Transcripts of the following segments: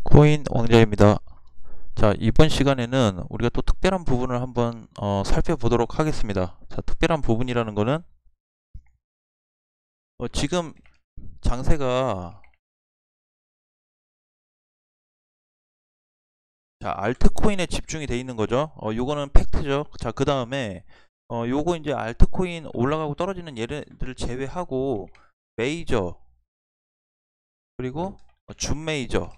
코인 왕자입니다. 자, 이번 시간에는 우리가 또 특별한 부분을 한번 살펴보도록 하겠습니다. 자, 특별한 부분이라는 거는 지금 장세가 자, 알트코인에 집중이 돼 있는 거죠. 요거는 팩트죠. 자, 그 다음에 요거 이제 알트코인 올라가고 떨어지는 얘네들을 제외하고 메이저 그리고 준메이저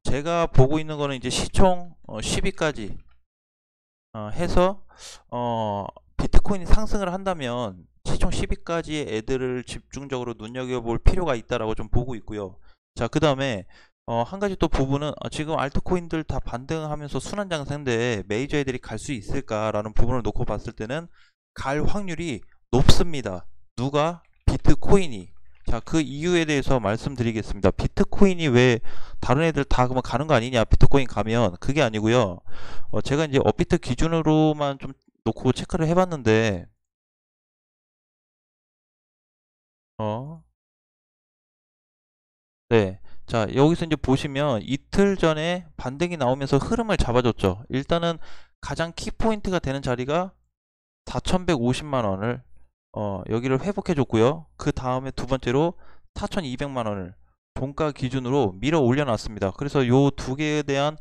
제가 보고 있는 거는 이제 시총 10위까지 해서 비트코인이 상승을 한다면 시총 10위까지의 애들을 집중적으로 눈여겨볼 필요가 있다라고 좀 보고 있고요. 자, 그 다음에 한 가지 또 부분은 지금 알트코인들 다 반등하면서 순환장세인데 메이저 애들이 갈 수 있을까라는 부분을 놓고 봤을 때는 갈 확률이 높습니다. 누가? 비트코인이. 자, 그 이유에 대해서 말씀드리겠습니다. 비트코인이 왜 다른 애들 다 그러면 가는 거 아니냐? 비트코인 가면 그게 아니고요. 제가 이제 업비트 기준으로만 좀 놓고 체크를 해봤는데, 어, 네. 자, 여기서 이제 보시면 이틀 전에 반등이 나오면서 흐름을 잡아줬죠. 일단은 가장 키포인트가 되는 자리가 4,150만 원을 여기를 회복해 줬고요. 그 다음에 두 번째로 4,200만 원을 종가 기준으로 밀어 올려 놨습니다. 그래서 요 두 개에 대한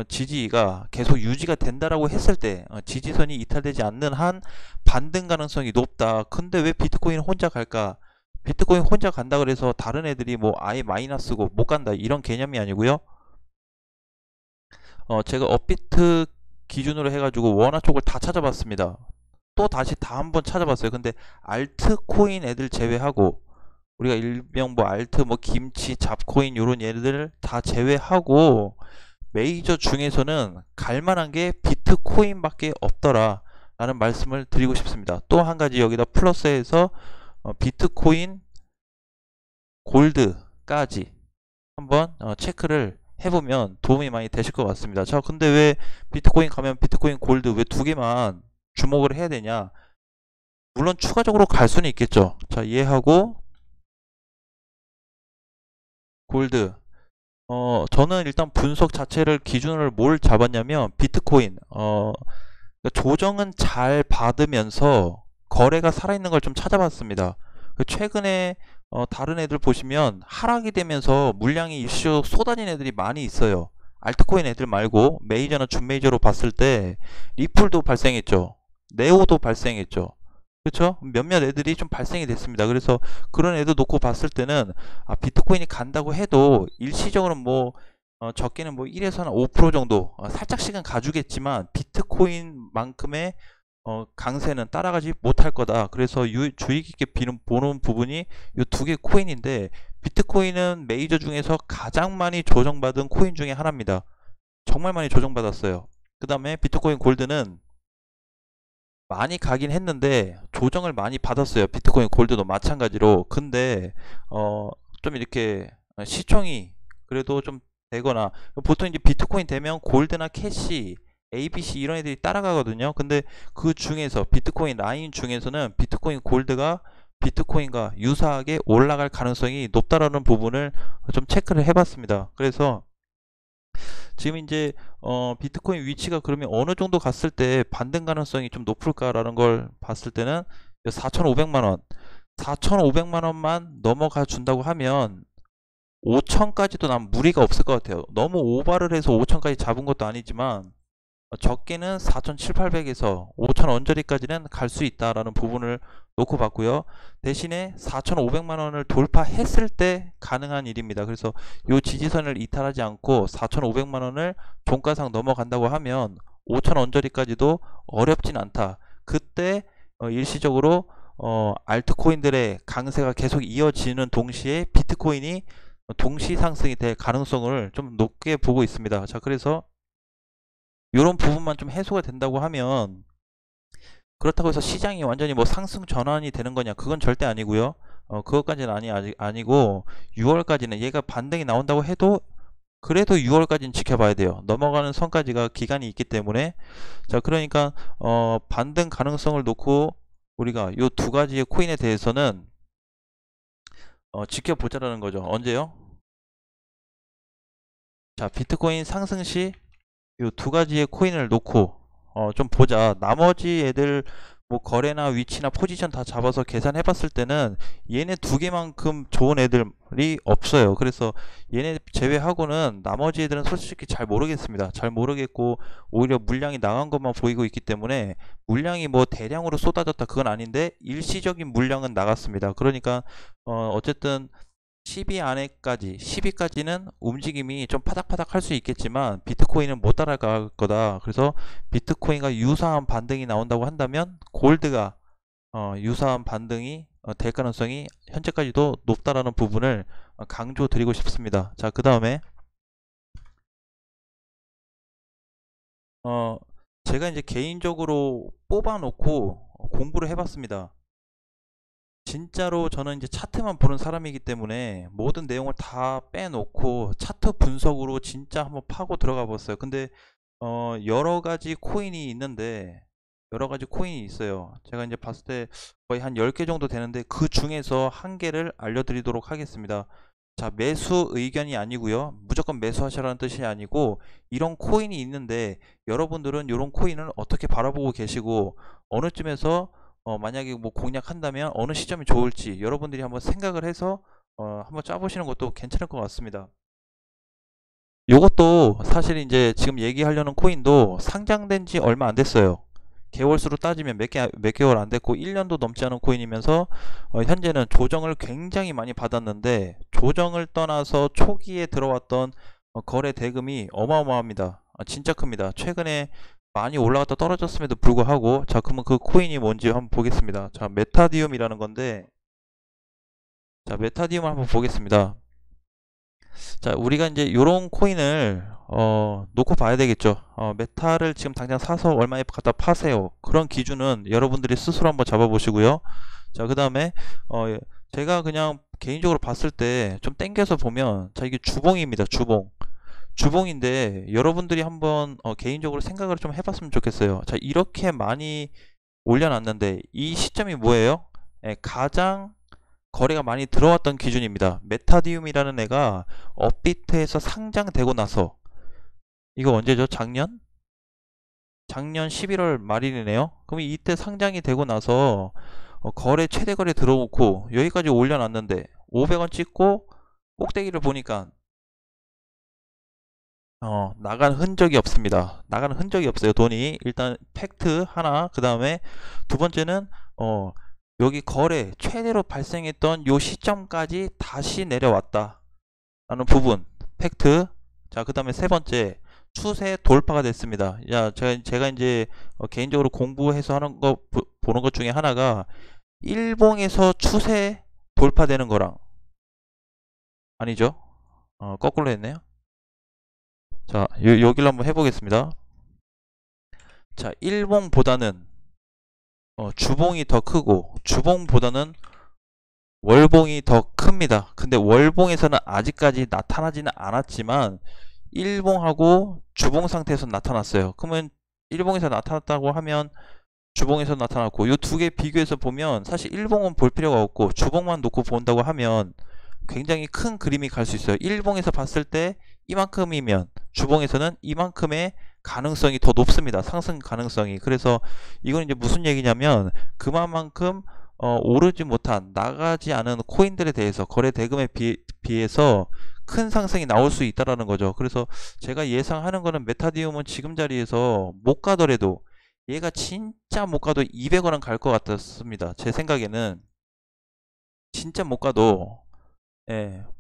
지지가 계속 유지가 된다라고 했을 때 지지선이 이탈되지 않는 한 반등 가능성이 높다. 근데 왜 비트코인 혼자 갈까? 비트코인 혼자 간다 그래서 다른 애들이 뭐 아예 마이너스고 못 간다 이런 개념이 아니고요. 제가 업비트 기준으로 해가지고 원화 쪽을 다 찾아봤습니다. 또 다시 다 한번 찾아봤어요. 근데 알트코인 애들 제외하고 우리가 일명 뭐 알트 뭐 김치 잡코인 요런 얘들 다 제외하고 메이저 중에서는 갈만한 게 비트코인밖에 없더라 라는 말씀을 드리고 싶습니다. 또 한 가지 여기다 플러스해서 비트코인 골드까지 한번 체크를 해보면 도움이 많이 되실 것 같습니다. 자, 근데 왜 비트코인 가면 비트코인 골드 왜 두 개만 주목을 해야 되냐? 물론 추가적으로 갈 수는 있겠죠. 자, 이해하고 골드. 저는 일단 분석 자체를 기준을 뭘 잡았냐면 비트코인. 그러니까 조정은 잘 받으면서 거래가 살아있는 걸 좀 찾아봤습니다. 최근에 다른 애들 보시면 하락이 되면서 물량이 일시적으로 쏟아진 애들이 많이 있어요. 알트코인 애들 말고 메이저나 준메이저로 봤을 때 리플도 발생했죠. 네오도 발생했죠. 그렇죠? 몇몇 애들이 좀 발생이 됐습니다. 그래서 그런 애들 놓고 봤을 때는 비트코인이 간다고 해도 일시적으로 뭐 적게는 뭐 1에서는 5% 정도 살짝씩은 가주겠지만 비트코인만큼의 강세는 따라가지 못할 거다. 그래서 주의 깊게 보는 부분이 이 두 개 코인인데 비트코인은 메이저 중에서 가장 많이 조정받은 코인 중에 하나입니다. 정말 많이 조정받았어요. 그 다음에 비트코인 골드는 많이 가긴 했는데 조정을 많이 받았어요. 비트코인 골드도 마찬가지로. 근데 좀 이렇게 시총이 그래도 좀 되거나 보통 이제 비트코인 되면 골드나 캐시 ABC 이런 애들이 따라가거든요. 근데 그 중에서 비트코인 라인 중에서는 비트코인 골드가 비트코인과 유사하게 올라갈 가능성이 높다라는 부분을 좀 체크를 해봤습니다. 그래서 지금 이제 비트코인 위치가 그러면 어느 정도 갔을 때 반등 가능성이 좀 높을까라는 걸 봤을 때는 4,500만 원, 4,500만 원만 넘어가 준다고 하면 5천까지도 난 무리가 없을 것 같아요. 너무 오버를 해서 5천까지 잡은 것도 아니지만 적게는 4,700에서 5천 언저리까지는 갈 수 있다라는 부분을 놓고 봤고요. 대신에 4,500만 원을 돌파했을 때 가능한 일입니다. 그래서 이 지지선을 이탈하지 않고 4,500만 원을 종가상 넘어간다고 하면 5천 언저리까지도 어렵진 않다. 그때 일시적으로 알트코인들의 강세가 계속 이어지는 동시에 비트코인이 동시 상승이 될 가능성을 좀 높게 보고 있습니다. 자, 그래서 이런 부분만 좀 해소가 된다고 하면 그렇다고 해서 시장이 완전히 뭐 상승 전환이 되는 거냐 그건 절대 아니고요. 그것까지는 아직 아니고 6월까지는 얘가 반등이 나온다고 해도 그래도 6월까지는 지켜봐야 돼요. 넘어가는 선까지가 기간이 있기 때문에. 자, 그러니까 반등 가능성을 놓고 우리가 이 두 가지의 코인에 대해서는 지켜보자라는 거죠. 언제요? 자, 비트코인 상승 시 이 두 가지의 코인을 놓고 좀 보자. 나머지 애들 뭐 거래나 위치나 포지션 다 잡아서 계산해 봤을 때는 얘네 두 개만큼 좋은 애들이 없어요. 그래서 얘네 제외하고는 나머지 애들은 솔직히 잘 모르겠습니다. 잘 모르겠고 오히려 물량이 나간 것만 보이고 있기 때문에 물량이 뭐 대량으로 쏟아졌다 그건 아닌데 일시적인 물량은 나갔습니다. 그러니까 어쨌든 10위 안에까지 10위까지는 움직임이 좀 파닥파닥 할 수 있겠지만 비트코인은 못 따라갈 거다. 그래서 비트코인과 유사한 반등이 나온다고 한다면 골드가 유사한 반등이 될 가능성이 현재까지도 높다라는 부분을 강조드리고 싶습니다. 자, 그 다음에 제가 이제 개인적으로 뽑아놓고 공부를 해봤습니다. 진짜로 저는 이제 차트만 보는 사람이기 때문에 모든 내용을 다 빼놓고 차트 분석으로 진짜 한번 파고 들어가 봤어요. 근데 여러 가지 코인이 있는데 여러 가지 코인이 있어요. 제가 이제 봤을 때 거의 한 10개 정도 되는데 그 중에서 한 개를 알려드리도록 하겠습니다. 자, 매수 의견이 아니고요. 무조건 매수하시라는 뜻이 아니고 이런 코인이 있는데 여러분들은 이런 코인을 어떻게 바라보고 계시고 어느 쯤에서 만약에 뭐 공략한다면 어느 시점이 좋을지 여러분들이 한번 생각을 해서 한번 짜보시는 것도 괜찮을 것 같습니다. 요것도 사실 이제 지금 얘기하려는 코인도 상장된 지 얼마 안 됐어요. 개월수로 따지면 몇 개월 안 됐고 1년도 넘지 않은 코인이면서 현재는 조정을 굉장히 많이 받았는데 조정을 떠나서 초기에 들어왔던 거래 대금이 어마어마합니다. 진짜 큽니다. 최근에 많이 올라갔다 떨어졌음에도 불구하고 자, 그러면 그 코인이 뭔지 한번 보겠습니다. 자, 메타디움이라는 건데 자, 메타디움을 한번 보겠습니다. 자, 우리가 이제 요런 코인을 놓고 봐야 되겠죠. 메타를 지금 당장 사서 얼마에 갖다 파세요. 그런 기준은 여러분들이 스스로 한번 잡아 보시고요. 자, 그 다음에 제가 그냥 개인적으로 봤을 때 좀 땡겨서 보면 자, 이게 주봉입니다. 주봉인데 여러분들이 한번 개인적으로 생각을 좀 해봤으면 좋겠어요. 자, 이렇게 많이 올려놨는데 이 시점이 뭐예요? 가장 거래가 많이 들어왔던 기준입니다. 메타디움이라는 애가 업비트에서 상장되고 나서 이거 언제죠? 작년 11월 말일이네요. 그럼 이때 상장이 되고 나서 거래 최대 거래 들어오고 여기까지 올려놨는데 500원 찍고 꼭대기를 보니까 나간 흔적이 없습니다. 나가는 흔적이 없어요. 돈이 일단 팩트 하나, 그 다음에 두 번째는 여기 거래 최대로 발생했던 요 시점까지 다시 내려왔다 라는 부분 팩트. 자, 그 다음에 세 번째 추세 돌파가 됐습니다. 야, 제가 이제 개인적으로 공부해서 하는 거 보는 것 중에 하나가 일봉에서 추세 돌파되는 거랑 아니죠? 거꾸로 했네요. 자, 여기를 한번 해보겠습니다. 자, 일봉보다는 주봉이 더 크고 주봉보다는 월봉이 더 큽니다. 근데 월봉에서는 아직까지 나타나지는 않았지만 일봉하고 주봉 상태에서 나타났어요. 그러면 일봉에서 나타났다고 하면 주봉에서 나타났고 이 두 개 비교해서 보면 사실 일봉은 볼 필요가 없고 주봉만 놓고 본다고 하면 굉장히 큰 그림이 갈 수 있어요. 일봉에서 봤을 때 이만큼이면 주봉에서는 이만큼의 가능성이 더 높습니다. 상승 가능성이. 그래서 이건 이제 무슨 얘기냐면 그만큼 오르지 못한 나가지 않은 코인들에 대해서 거래 대금에 비해서 큰 상승이 나올 수 있다라는 거죠. 그래서 제가 예상하는 거는 메타디움은 지금 자리에서 못 가더라도 얘가 진짜 못 가도 200원은 갈 것 같았습니다. 제 생각에는 진짜 못 가도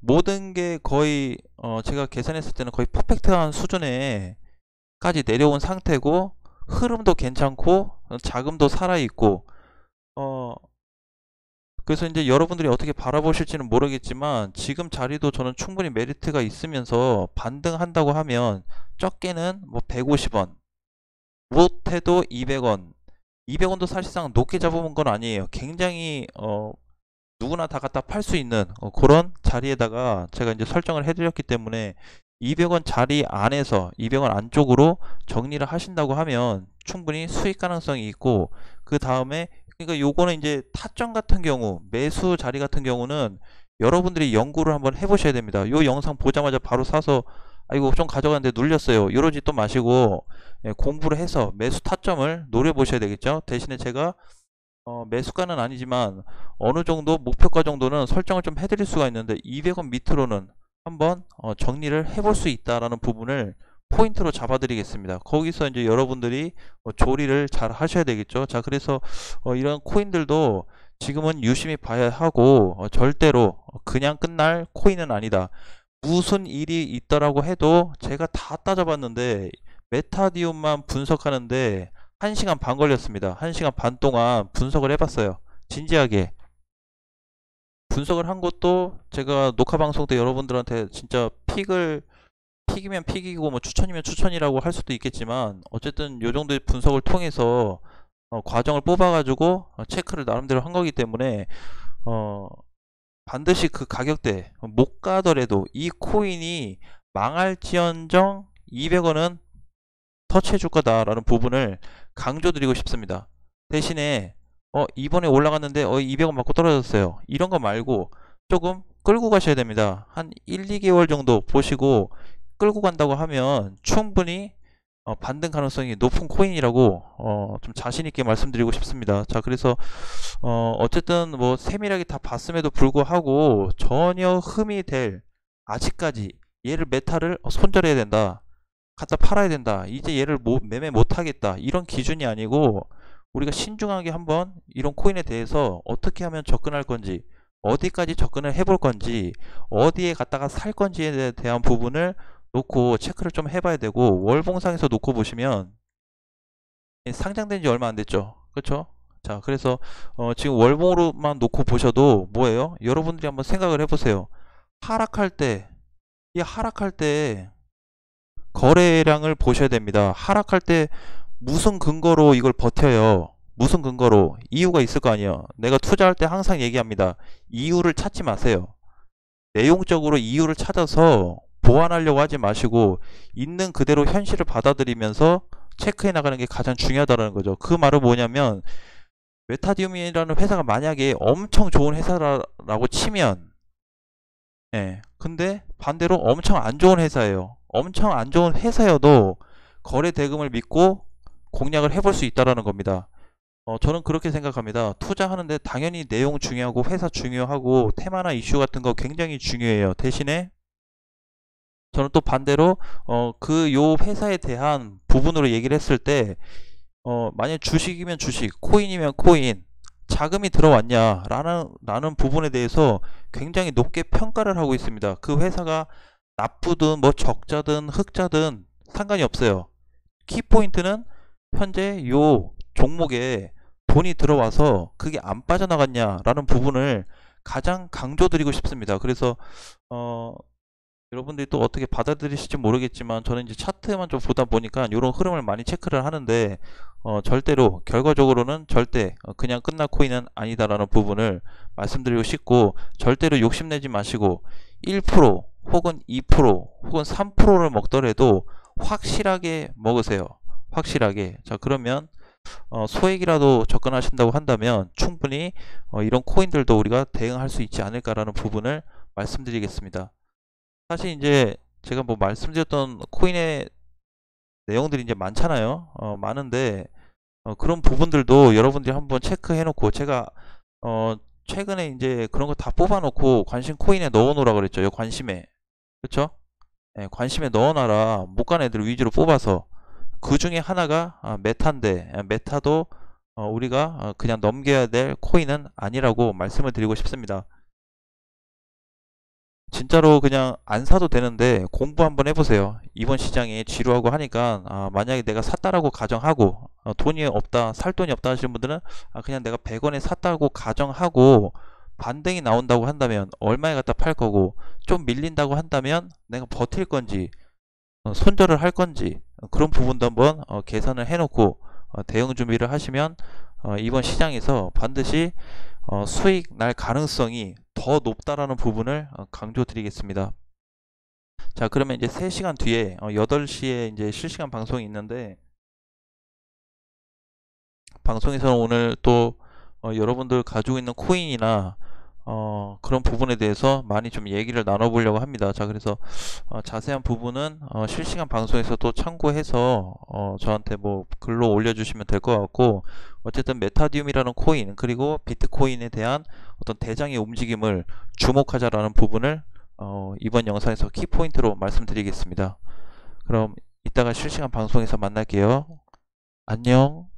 모든 게 거의 제가 계산했을 때는 거의 퍼펙트한 수준에 까지 내려온 상태고 흐름도 괜찮고 자금도 살아있고 그래서 이제 여러분들이 어떻게 바라보실지는 모르겠지만 지금 자리도 저는 충분히 메리트가 있으면서 반등한다고 하면 적게는 뭐 150원 못해도 200원 200원도 사실상 높게 잡아본 건 아니에요. 굉장히 누구나 다 갖다 팔 수 있는 그런 자리에다가 제가 이제 설정을 해드렸기 때문에 200원 자리 안에서 200원 안쪽으로 정리를 하신다고 하면 충분히 수익 가능성이 있고 그 다음에 그러니까 요거는 이제 타점 같은 경우 매수 자리 같은 경우는 여러분들이 연구를 한번 해보셔야 됩니다. 요 영상 보자마자 바로 사서 이거 좀 가져갔는데 눌렸어요. 이러지 또 마시고 공부를 해서 매수 타점을 노려보셔야 되겠죠. 대신에 제가 매수가는 아니지만 어느 정도 목표가 정도는 설정을 좀 해드릴 수가 있는데 200원 밑으로는 한번 정리를 해볼 수 있다라는 부분을 포인트로 잡아드리겠습니다. 거기서 이제 여러분들이 조리를 잘 하셔야 되겠죠. 자, 그래서 이런 코인들도 지금은 유심히 봐야 하고 절대로 그냥 끝날 코인은 아니다. 무슨 일이 있더라고 해도 제가 다 따져봤는데 메타디움만 분석하는데 1시간 반 걸렸습니다. 1시간 반 동안 분석을 해봤어요. 진지하게 분석을 한 것도 제가 녹화 방송 때 여러분들한테 진짜 픽이면 픽이고 뭐 추천이면 추천이라고 할 수도 있겠지만 어쨌든 요 정도의 분석을 통해서 과정을 뽑아가지고 체크를 나름대로 한 거기 때문에 반드시 그 가격대 못 가더라도 이 코인이 망할지언정 200원은 터치해 줄 거다라는 부분을 강조드리고 싶습니다. 대신에 이번에 올라갔는데 200원 맞고 떨어졌어요. 이런 거 말고 조금 끌고 가셔야 됩니다. 한 1, 2개월 정도 보시고 끌고 간다고 하면 충분히 반등 가능성이 높은 코인이라고 좀 자신 있게 말씀드리고 싶습니다. 자, 그래서 어쨌든 뭐 세밀하게 다 봤음에도 불구하고 전혀 흠이 될 아직까지 얘를 메타를 손절해야 된다, 갖다 팔아야 된다, 이제 얘를 매매 못하겠다, 이런 기준이 아니고 우리가 신중하게 한번 이런 코인에 대해서 어떻게 하면 접근할 건지, 어디까지 접근을 해볼 건지, 어디에 갖다가 살 건지에 대한 부분을 놓고 체크를 좀 해봐야 되고, 월봉상에서 놓고 보시면 상장된 지 얼마 안 됐죠. 그렇죠? 자, 그래서 지금 월봉으로만 놓고 보셔도 뭐예요? 여러분들이 한번 생각을 해보세요. 하락할 때, 이 하락할 때 거래량을 보셔야 됩니다. 하락할 때 무슨 근거로 이걸 버텨요? 무슨 근거로? 이유가 있을 거 아니에요. 내가 투자할 때 항상 얘기합니다. 이유를 찾지 마세요. 내용적으로 이유를 찾아서 보완하려고 하지 마시고 있는 그대로 현실을 받아들이면서 체크해 나가는 게 가장 중요하다는 거죠. 그 말은 뭐냐면 메타디움이라는 회사가 만약에 엄청 좋은 회사라고 치면 근데 반대로 엄청 안 좋은 회사예요. 엄청 안 좋은 회사여도 거래 대금을 믿고 공략을 해볼 수 있다는 겁니다. 저는 그렇게 생각합니다. 투자하는데 당연히 내용 중요하고 회사 중요하고 테마나 이슈 같은 거 굉장히 중요해요. 대신에 저는 또 반대로 그 요 회사에 대한 부분으로 얘기를 했을 때 만약 주식이면 주식, 코인이면 코인, 자금이 들어왔냐 라는 부분에 대해서 굉장히 높게 평가를 하고 있습니다. 그 회사가 나쁘든 뭐 적자든 흑자든 상관이 없어요. 키포인트는 현재 요 종목에 돈이 들어와서 그게 안 빠져나갔냐 라는 부분을 가장 강조드리고 싶습니다. 그래서 여러분들이 또 어떻게 받아들이실지 모르겠지만 저는 이제 차트만 좀 보다 보니까 이런 흐름을 많이 체크를 하는데 절대로 결과적으로는 절대 그냥 끝날 코인은 아니다라는 부분을 말씀드리고 싶고, 절대로 욕심내지 마시고 1% 혹은 2% 혹은 3%를 먹더라도 확실하게 먹으세요. 확실하게. 자, 그러면 소액이라도 접근하신다고 한다면 충분히 이런 코인들도 우리가 대응할 수 있지 않을까라는 부분을 말씀드리겠습니다. 사실 이제 제가 뭐 말씀드렸던 코인의 내용들이 이제 많잖아요. 많은데 그런 부분들도 여러분들이 한번 체크해 놓고, 제가 최근에 이제 그런 거 다 뽑아 놓고 관심 코인에 넣어 놓으라 그랬죠. 요 관심에. 그렇죠? 관심에 넣어 놔라. 못 간 애들 위주로 뽑아서. 그 중에 하나가 메타인데, 메타도 우리가 그냥 넘겨야 될 코인은 아니라고 말씀을 드리고 싶습니다. 진짜로 그냥 안 사도 되는데 공부 한번 해보세요. 이번 시장에 지루하고 하니까 만약에 내가 샀다라고 가정하고 돈이 없다, 살 돈이 없다 하시는 분들은 그냥 내가 100원에 샀다고 가정하고 반등이 나온다고 한다면 얼마에 갖다 팔 거고, 좀 밀린다고 한다면 내가 버틸 건지 손절을 할 건지 그런 부분도 한번 계산을 해놓고 대응 준비를 하시면 이번 시장에서 반드시 수익 날 가능성이 더 높다라는 부분을 강조드리겠습니다. 자, 그러면 이제 3시간 뒤에 8시에 이제 실시간 방송이 있는데, 방송에서는 오늘 또 여러분들 가지고 있는 코인이나 그런 부분에 대해서 많이 좀 얘기를 나눠보려고 합니다. 자, 그래서 자세한 부분은 실시간 방송에서도 참고해서 저한테 뭐 글로 올려주시면 될 것 같고, 어쨌든 메타디움이라는 코인 그리고 비트코인에 대한 어떤 대장의 움직임을 주목하자라는 부분을 이번 영상에서 키포인트로 말씀드리겠습니다. 그럼 이따가 실시간 방송에서 만날게요. 안녕.